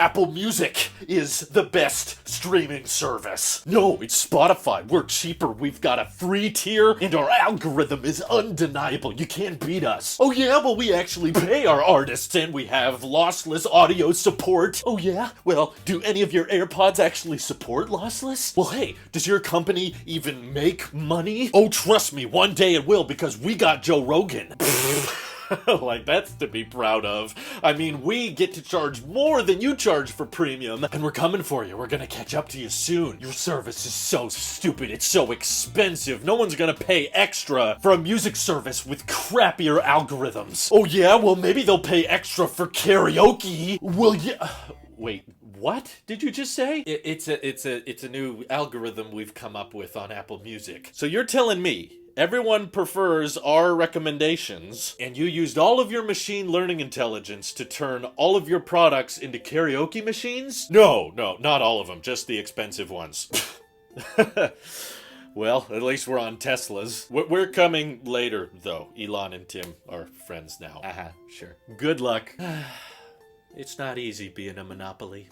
Apple Music is the best streaming service. No, it's Spotify. We're cheaper. We've got a free tier, and our algorithm is undeniable. You can't beat us. Oh yeah, well we actually pay our artists, and we have lossless audio support. Oh yeah? Well, do any of your AirPods actually support lossless? Well hey, does your company even make money? Oh trust me, one day it will, because we got Joe Rogan. Like, that's to be proud of. I mean, we get to charge more than you charge for premium, and we're coming for you. We're gonna catch up to you soon. Your service is so stupid. It's so expensive. No one's gonna pay extra for a music service with crappier algorithms. Oh yeah? Well, maybe they'll pay extra for karaoke. Well, yeah. Wait, what did you just say? It's a new algorithm we've come up with on Apple Music. So you're telling me everyone prefers our recommendations, and you used all of your machine learning intelligence to turn all of your products into karaoke machines? No, not all of them, just the expensive ones. Well, at least we're on Teslas. We're coming later, though. Elon and Tim are friends now. Sure. Good luck. It's not easy being a monopoly.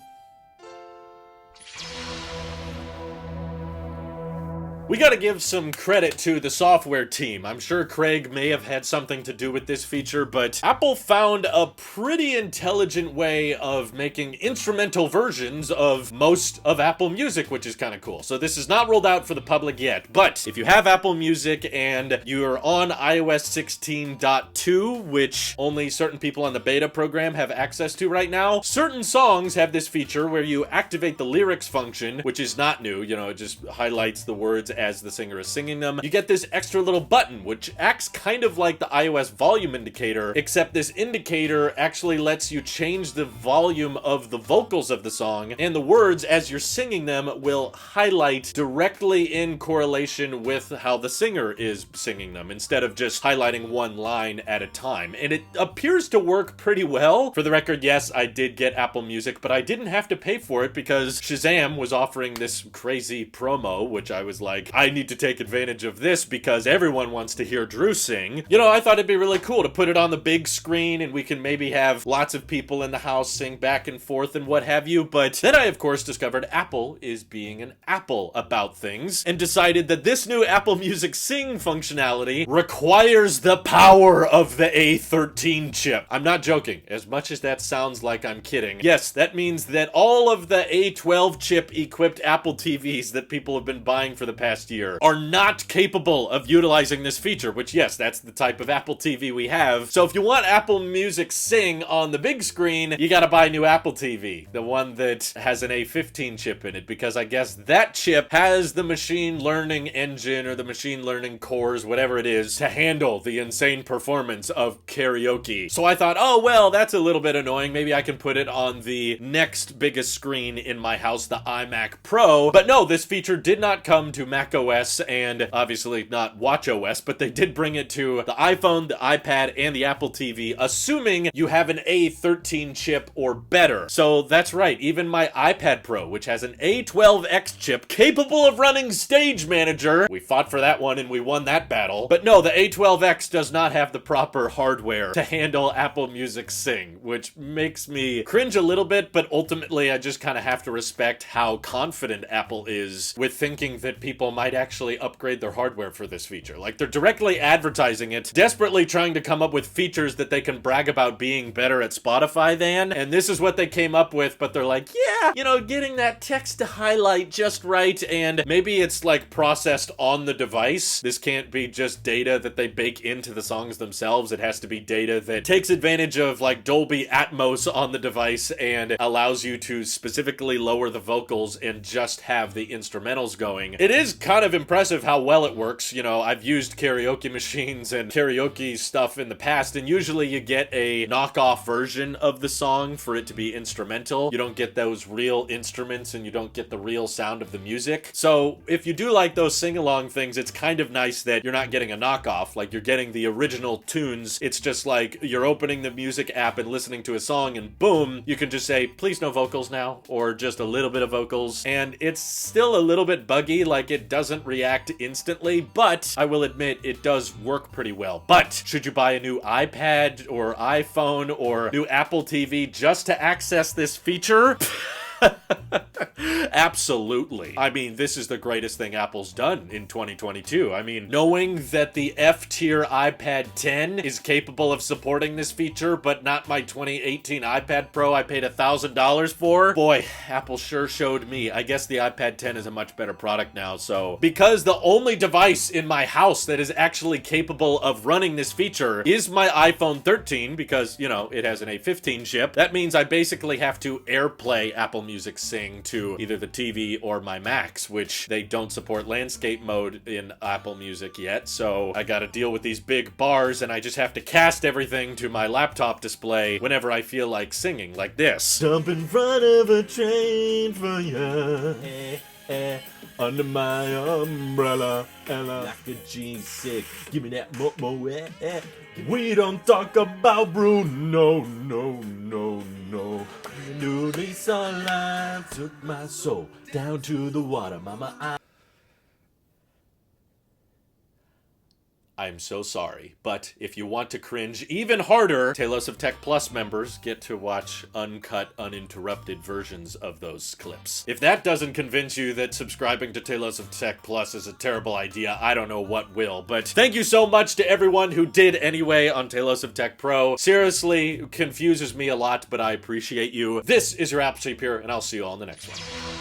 We gotta give some credit to the software team. I'm sure Craig may have had something to do with this feature, but Apple found a pretty intelligent way of making instrumental versions of most of Apple Music, which is kind of cool. So this is not rolled out for the public yet, but if you have Apple Music and you're on iOS 16.2, which only certain people on the beta program have access to right now, certain songs have this feature where you activate the lyrics function, which is not new. You know, it just highlights the words as the singer is singing them. You get this extra little button, which acts kind of like the iOS volume indicator, except this indicator actually lets you change the volume of the vocals of the song, and the words as you're singing them will highlight directly in correlation with how the singer is singing them, instead of just highlighting one line at a time. And it appears to work pretty well. For the record, yes, I did get Apple Music, but I didn't have to pay for it because Shazam was offering this crazy promo, which I was like, I need to take advantage of this because everyone wants to hear Drew sing. You know, I thought it'd be really cool to put it on the big screen and we can maybe have lots of people in the house sing back and forth and what have you. But then I, of course, discovered Apple is being an Apple about things and decided that this new Apple Music Sing functionality requires the power of the A13 chip. I'm not joking, as much as that sounds like I'm kidding. Yes, that means that all of the A12 chip equipped Apple TVs that people have been buying for the past year are not capable of utilizing this feature, which yes, that's the type of Apple TV we have. So if you want Apple Music Sing on the big screen, you gotta buy a new Apple TV, the one that has an A15 chip in it, because I guess that chip has the machine learning engine or the machine learning cores, whatever it is, to handle the insane performance of karaoke. So I thought, oh well, that's a little bit annoying. Maybe I can put it on the next biggest screen in my house, the iMac Pro. But no, this feature did not come to Mac OS and obviously not watchOS, but they did bring it to the iPhone, the iPad, and the Apple TV, assuming you have an A13 chip or better. So that's right, even my iPad Pro, which has an A12X chip capable of running Stage Manager. We fought for that one and we won that battle. But no, the A12X does not have the proper hardware to handle Apple Music Sing, which makes me cringe a little bit, but ultimately I just kind of have to respect how confident Apple is with thinking that people might actually upgrade their hardware for this feature. Like, they're directly advertising it, desperately trying to come up with features that they can brag about being better at Spotify than, and this is what they came up with, but they're like, yeah, you know, getting that text to highlight just right, and maybe it's like processed on the device. This can't be just data that they bake into the songs themselves. It has to be data that takes advantage of like Dolby Atmos on the device and allows you to specifically lower the vocals and just have the instrumentals going. It is kind of impressive how well it works. You know, I've used karaoke machines and karaoke stuff in the past, and usually you get a knockoff version of the song for it to be instrumental. You don't get those real instruments and you don't get the real sound of the music. So if you do like those sing-along things, it's kind of nice that you're not getting a knockoff, like you're getting the original tunes. It's just like you're opening the music app and listening to a song and boom, you can just say, please no vocals now, or just a little bit of vocals. And it's still a little bit buggy, like it it doesn't react instantly, but I will admit it does work pretty well. But should you buy a new iPad or iPhone or new Apple TV just to access this feature? Absolutely. I mean, this is the greatest thing Apple's done in 2022. I mean, knowing that the F-tier iPad 10 is capable of supporting this feature, but not my 2018 iPad Pro I paid $1,000 for, boy, Apple sure showed me. I guess the iPad 10 is a much better product now, so because the only device in my house that is actually capable of running this feature is my iPhone 13, because, you know, it has an A15 chip, that means I basically have to AirPlay Apple Music Sing to either the TV or my Macs, which they don't support landscape mode in Apple Music yet, so I gotta deal with these big bars and I just have to cast everything to my laptop display whenever I feel like singing, like this. Jump in front of a train for ya, under my umbrella, Ella. Like a G6, give me that mo-mo, We don't talk about Bruno, no. New lease on life took my soul down to the water, mama. I'm so sorry, but if you want to cringe even harder, Tailosive Tech Plus members get to watch uncut, uninterrupted versions of those clips. If that doesn't convince you that subscribing to Tailosive Tech Plus is a terrible idea, I don't know what will. But thank you so much to everyone who did anyway on Tailosive Tech Pro. Seriously, confuses me a lot, but I appreciate you. This is your Apple Sheep here, and I'll see you all in the next one.